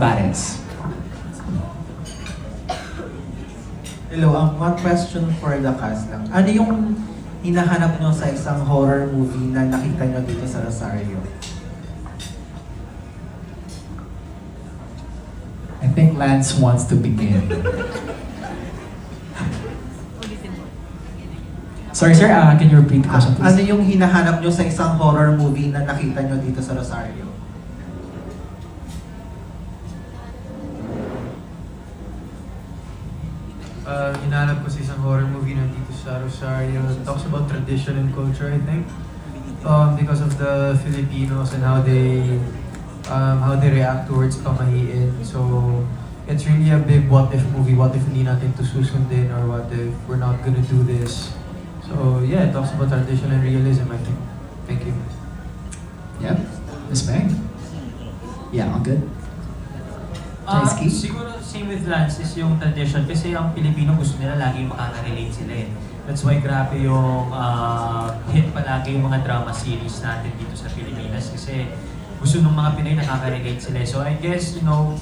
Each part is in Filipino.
Sabares. Hello, one question for the cast lang. Ano yung hinahanap nyo sa isang horror movie na nakita nyo dito sa Rosario? I think Lance wants to begin. Sorry sir, can you repeat the question please? Ano yung hinahanap nyo sa isang horror movie na nakita nyo dito sa Rosario? Hinahanap ko sa isang horror movie na dito sa Rosario. It talks about tradition and culture, I think. Because of the Filipinos and how they react towards pamahiin. So, it's really a big what if movie. What if hindi natin to susundin, or what if we're not gonna do this? So, yeah, it talks about tradition and realism, I think. Thank you. Yep. Miss Meg? Yeah, all good. Jaisky? Siguro same with Lance is yung tradition kasi ang Pilipino gusto nila lagi makaka-relate sila eh. That's why grabe yung hit palagi yung mga drama series natin dito sa Pilipinas kasi gusto ng mga Pinoy nakaka-relate sila. So I guess, you know,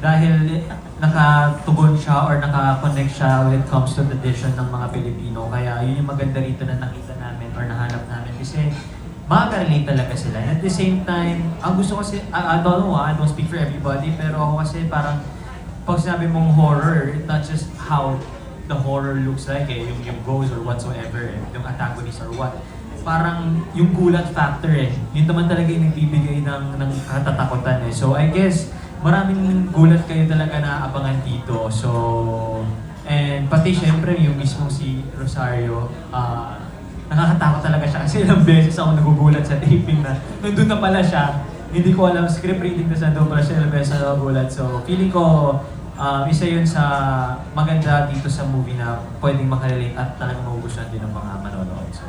dahil nakatugon siya or naka-connect siya when it comes to tradition ng mga Pilipino, kaya yun yung maganda rito na nakita namin or nahanap namin kasi makaka-relate talaga sila. And at the same time, ang gusto kasi, I don't know, I don't speak for everybody, pero ako kasi parang pag sinabi mong horror, it's not just how the horror looks like eh, yung ghost or whatsoever, eh, yung antagonist or what. Parang yung gulat factor eh. Yun naman talaga yung nagbibigay ng katatakutan eh. So I guess, maraming gulat kayo talaga na abangan dito. So, and pati syempre yung mismong si Rosario, nakakatakot talaga siya kasi ilang beses ako nagugulat sa taping na nandun na pala siya. Hindi ko alam, script reading na sa doon pala siya, ilang beses na nagugulat. So, feeling ko, isa yun sa maganda dito sa movie na pwedeng makarelate at talagang magugustuhan din ng mga manonood. So,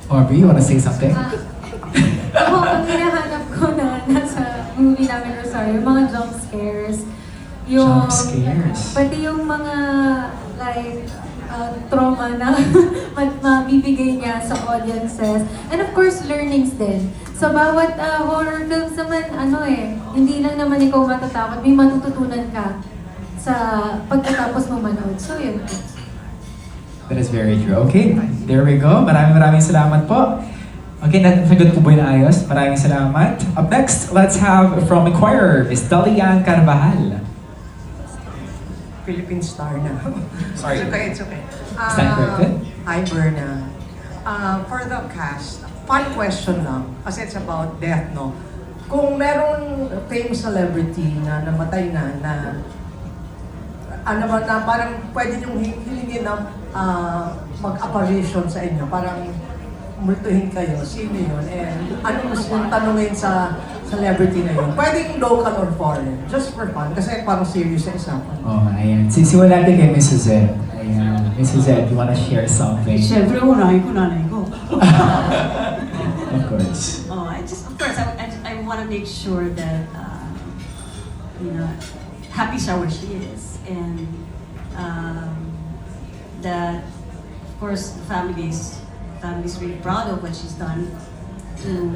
Aubrey, you wanna say something? Ako, ang hinahanap ko na nasa movie namin Rosario, yung mga jump scares. Jump scares. Pati yung mga, like, trauma na mabibigay niya sa audiences. And of course, learnings din. Sa bawat horror films naman, hindi lang naman ikaw matatakot, may matututunan ka sa pagkatapos mo manood. So, yun. That is very true. Okay, there we go. Maraming salamat po. Okay, nasagot po ba yung ayos? Maraming salamat. Up next, let's have from Inquirer, Miss Dalian Carvajal. Philippine star na. Sorry. It's okay. Stand corrected. Hi, Berna. For the cast, fun question lang. Kasi it's about death, no? Kung merong famous celebrity na namatay na parang pwede niyong hilingin na mag-apparition sa inyo, parang multuhin kayo, sino yun? And ano gusto niyong tanungin sa celebrity na yun? Pwedeng local or foreign, just for fun, kasi parang serious na usapan. Oh, ayan. Sisimulan natin kay Miss Suzette. Ayan. Miss Suzette, you wanna share something? Siyempre, unahin ko nanay ko. Of course. Oh, of course, I want to make sure that, happy siya where she is. And that, of course, the family's really proud of what she's done to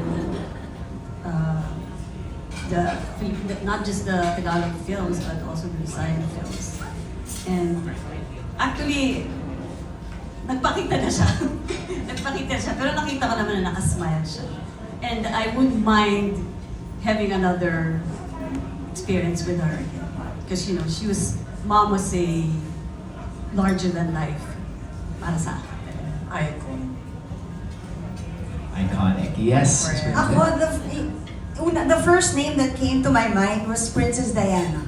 not just the Tagalog films, but also the Visayan films. And actually, nagpakita na siya. Pero nakita ko naman na nakasmile siya. And I wouldn't mind having another experience with her again. Because, Mom was a larger than life para sa akin. Icon. Iconic. Yes. Miss Bernadette. The first name that came to my mind was Princess Diana.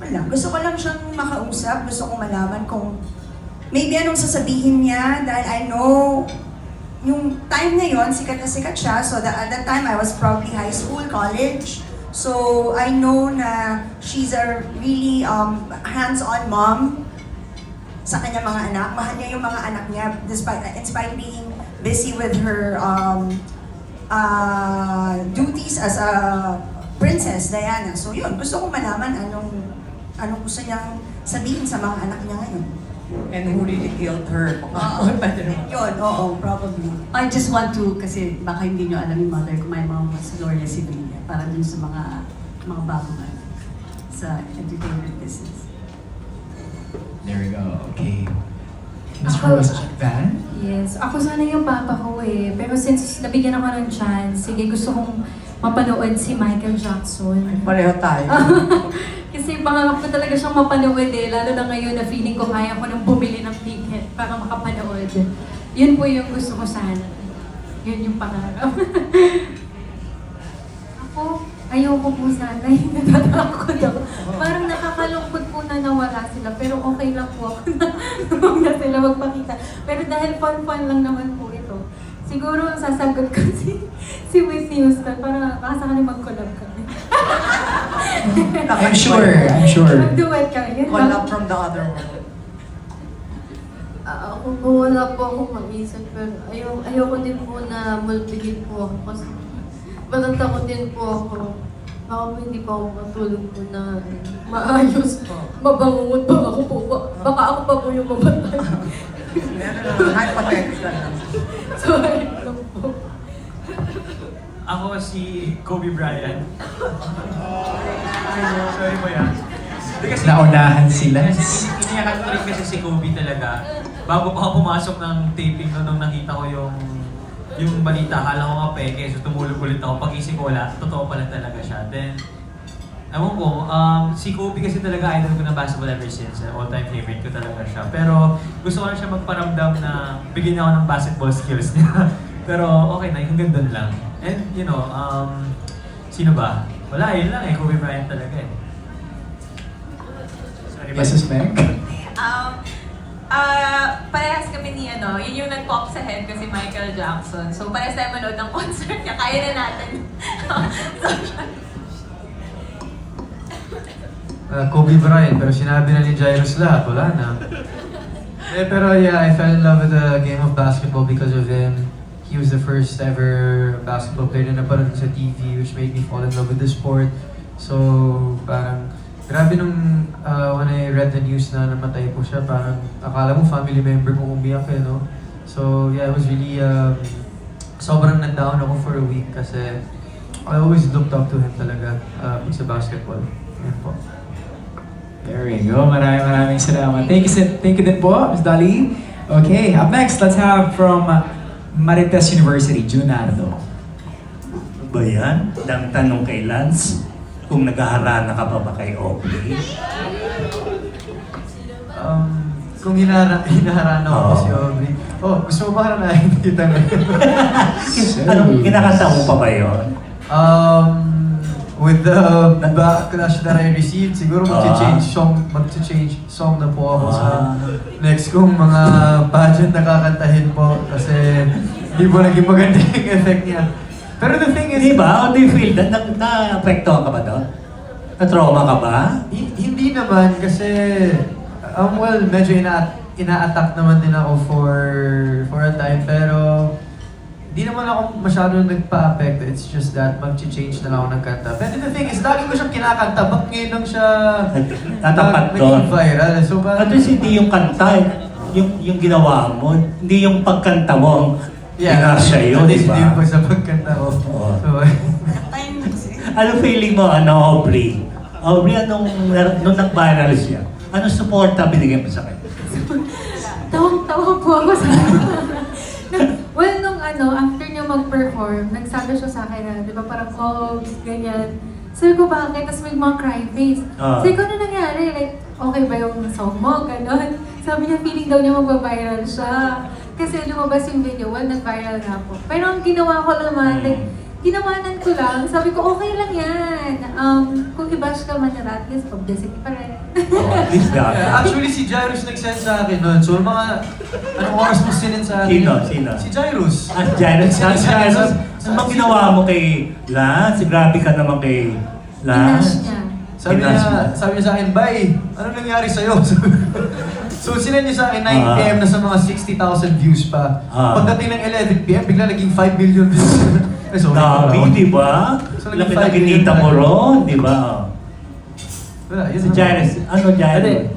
Wala. Gusto ko lang siyang makausap. Gusto kong malaman kung maybe anong sasabihin niya dahil I know yung time na yon sikat na sikat siya. So at that time, I was probably high school, college. So I know na she's a really hands-on mom sa kanyang mga anak. Mahal niya yung mga anak niya in spite being busy with her duties as a Princess Diana. So yun, gusto kong malaman anong gusto niyang sabihin sa mga anak niya ngayon. And who really killed her? Pwede naman. Yun, oo, probably. I just want to, kasi baka hindi nyo alam yung mother ko, my mom was Gloria Sevilla, para dun sa mga bagong sa entertainment business. There we go. Okay. Miss Rose Van? Yes, ako sana yung papa ko eh. Pero since nabigyan ako ng chance, sige, gusto kong mapanood si Michael Jackson. Pareho tayo. Kasi pangarap ko talaga siyang mapanood eh. Lalo na ngayon na feeling ko kaya ko nang bumili ng ticket para makapanood. Yun po yung gusto ko sana. Yun yung pangarap. Ako, ayoko po sana. Natatakot ako. Parang nakakalungkot po na nawala sila. Pero okay lang po ako na huwag na sila magpakita. Pero dahil fun-fun lang naman po ito. Siguro ang sasagot ko si Whitney Houston para makasakali mag-collab kami. I'm sure. Mag-duet kami. Collab from the other world. Ako po, wala po akong mag-isip, pero ayoko din po na multigit po ako kasi parang takot din po ako. Baka po hindi pa ako matulog po na maayos. Mabangungot pa ako po. Baka ako pa po yung mamatay. Hypothetical lang. Sorry lang po. Ako si Kobe Bryant. Sorry po yan. Kasi Naunahan sila. iniyakan ko rin kasi si Kobe talaga. Bago pa ako pumasok ng taping nung nakita ko yung balita, akala ko nga peke, so tumulog ulit ako. Pag-isip ko wala, totoo pala talaga siya. Then, ewan ko, si Kobe kasi talaga idol ko ng basketball ever since. All-time favorite ko talaga siya. Pero gusto ko lang siya magparamdam na bigyan niya ako ng basketball skills niya. Pero okay na, hanggang doon lang. And you know, sino ba? Wala, yun lang eh, Kobe Bryant talaga eh. Sorry, Yes, Ms. Meg? Parehas kami ni yun yung nag-pop sa head ko si Michael Jackson. So parehas tayo manood ng concert niya, kaya na natin. Kobe Bryant, pero sinabi na ni Jairus lahat, wala na. Pero yeah, I fell in love with the game of basketball because of him. He was the first ever basketball player na napanood ko sa TV, which made me fall in love with the sport. So, parang, grabe nung when I read the news na namatay po siya, parang akala mo family member kung umiyak eh, no? So, yeah, it was really, sobrang na-down ako for a week kasi I always looked up to him talaga sa basketball. Yan po. There we go. Maraming salamat. Thank you din po, Ms. Dolly. Okay, up next, let's have from Marites University, Junardo. Ba yan? Dang tanong kay Lance, kung naghaharana ka pa ba kay Aubrey? Kung hinaharana ko si Aubrey. Oh, gusto mo ba haranahin kita ngayon? Anong kinakanta mo pa ba yun? With the backlash that I received, siguro mag-change song na po ako sa next kong mga pageant na kakantahin po kasi hindi po naging maganda yung effect niya. Pero the thing is... Di ba? How do you feel that? Na-apektuhan ka ba doon? Na-trauma ka ba? Hindi naman kasi, well, medyo ina-attack naman din ako for a time pero di naman ako masyado nagpa-apekto. It's just that mag-change na lang ako ng kanta. But the thing is, lagi ko siyang kinakanta. Ba't ngayon lang siya Tatapat doon? naging viral? So, At least hindi yung kanta, yung ginawa mo, hindi yung pagkanta mo ang pinasya yun, at di least ba? hindi yung sa pagkanta ko. Oo. So, Time kasi. Ano feeling mo, Aubrey? Aubrey, nung nag-viral siya, anong suporta binigyan mo sa kanya? Tawang-tawa po ako sa well, nung after niya mag-perform, nagsabi siya sa akin na, di ba parang, ganyan. Sabi ko, bakit? Tapos may mga cry face. Sabi ko, ano nangyari? Like, okay ba yung song mo? Ganon. Sabi niya, feeling daw niya magbabiral siya. Kasi lumabas yung video, well, nag-viral na po. Pero ang ginawa ko naman, like, ginawanan ko lang. Sabi ko, okay lang yan. Kung i-bash ka man na at least, publicity pa rin. At least that. actually, si Jairus nag-send sa akin nun. So, mga, anong oras mo sinend sa akin? Sino? Si Jairus. Jairus, ano bang ginawa mo kay Lance? Grabe ka naman kay Inash Lance. niya. Sabi niya sa akin, bye, ano nangyari sa'yo? So, sinend niya sa akin 9 PM na sa mga 60,000 views pa. Pagdating ng 11 PM, bigla naging 5 million views. Dami, di ba? So, Laki naging na 5 kinita million mo na. ron, di ba? Wala, yun Si lang. Jairus, ano Jairus?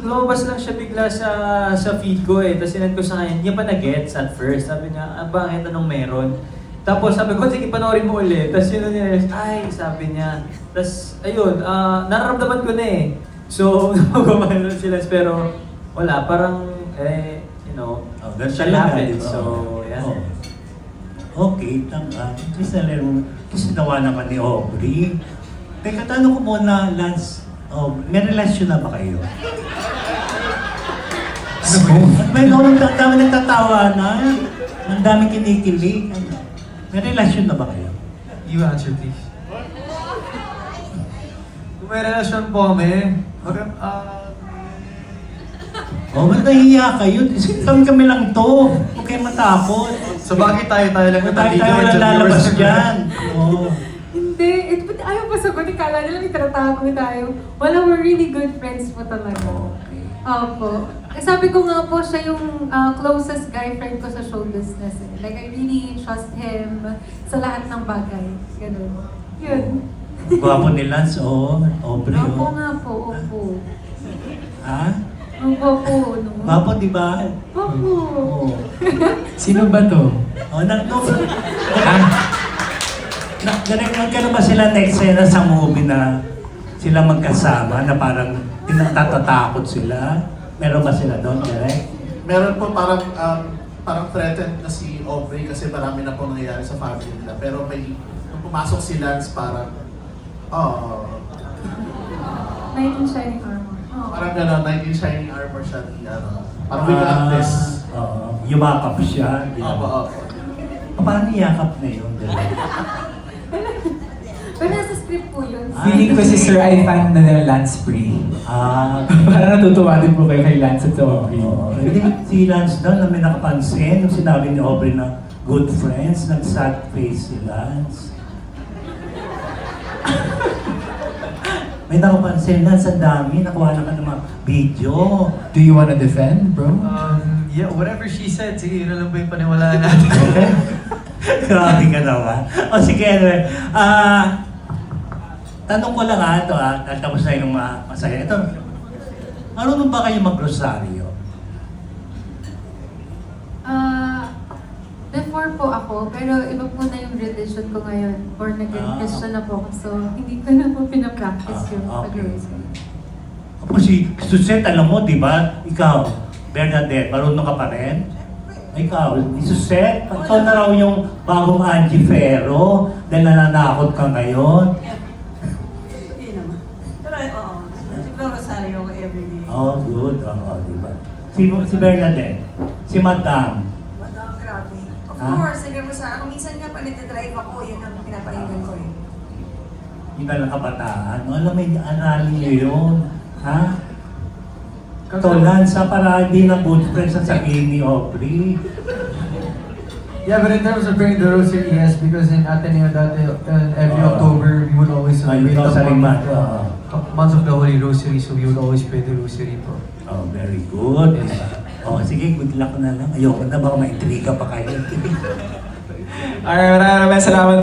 Lumabas lang siya bigla sa feed ko eh. Tapos sinend ko sa kanya, hindi pa na-gets at first. Sabi niya, bakit anong meron? Tapos sabi ko, sige panoorin mo ulit. Tapos yun na niya, ay, sabi niya. Tapos ayun, nararamdaman ko na eh. So, gumagano sila pero wala, parang you know, ganun shall talaga, happen. di ba? So, yan. Oo. Okay, tama. Kasi nawa naman ni Aubrey. Teka, tanong ko muna, Lance, may relasyon na ba kayo? May ang dami nagtatawa na. Ang dami kinikilig. May relasyon na ba kayo? You answer, please. Kung may relasyon po kami, Ba't nahihiya kayo? Kami lang to. Huwag kayong matakot. sa bagay tayo lang na Tayo lang lalabas dyan. Oo. Hindi, ayaw pa sagutin. Kala nila may tinatago tayo. Wala, we're really good friends po talaga. Okay. Opo. Sabi ko nga po, siya yung closest guy friend ko sa show business. Eh. Like, I really trust him sa lahat ng bagay. Ganun. Yun. Gwapo ni Lance, Aubrey, Opo nga po, opo. Ha? Opo po, no? Gwapo, di ba? Opo. Oo. Sino ba to? Nagkaroon ba sila na eksena sa movie na sila magkasama na parang tinatatakot sila? Meron ba sila doon, direct? Meron po parang threatened na si Aubrey kasi marami na po nangyayari sa family nila. Pero nung pumasok si Lance parang, Knight in Shining Armor. Oh. parang gano'n, 19 shining armor siya ni parang we got this. Yumakap siya. Opo. Paano yakap na yun, direct? Pero nasa script po yun. Feeling ko si Sir ay fan na ng Lance Free. Parang natutuwa din po kayo kay Lance at Aubrey. Si Lance daw na may nakapansin nung sinabi ni Aubrey na good friends, nag-sad face si Lance. May nakapansin, Lance, ang dami, nakuha na ka ng mga video. Do you wanna defend, bro? Yeah, whatever she said, sige, yun na lang ba yung paniwalaan natin? Grabe ka naman. O sige, anyway. Tanong ko lang ito tapos na yung masaya. Ito, marunong ba kayo mag-rosaryo? Before po ako, pero iba po na yung religion ko ngayon. Born again Christian na po ako, so hindi ko na po pinapractice yung pag-rosary. Ako si Suzette, alam mo, di ba? Ikaw, Bernadette, marunong ka pa rin? Ikaw, Suzette, ikaw na raw yung bagong Angie Ferro dahil nananakot ka ngayon. Hindi naman. Pero oo, nagro-rosaryo ako everyday. Oh, good. Di ba? Si Bernadette, si Madam. Madam, grabe. Of Ha? course, nagre-rosaryo ako. Minsan nga pa nagdadrive ako, yun ang pinapahinggan ko eh. Yung talagang kabataan. Alam, may aralin niyo yun. Ha? Tolansa para hindi na good friends ang sabihin ni Aubrey. Yeah, but in terms of praying the rosary, yes, because in Ateneo dati, every October, we would always celebrate Rosary month. month of the Holy Rosary, so we would always pray the rosary po. Oh, very good. Sige, good luck na lang. Ayoko na, baka maitriga pa kayo. Alright, maraming salamat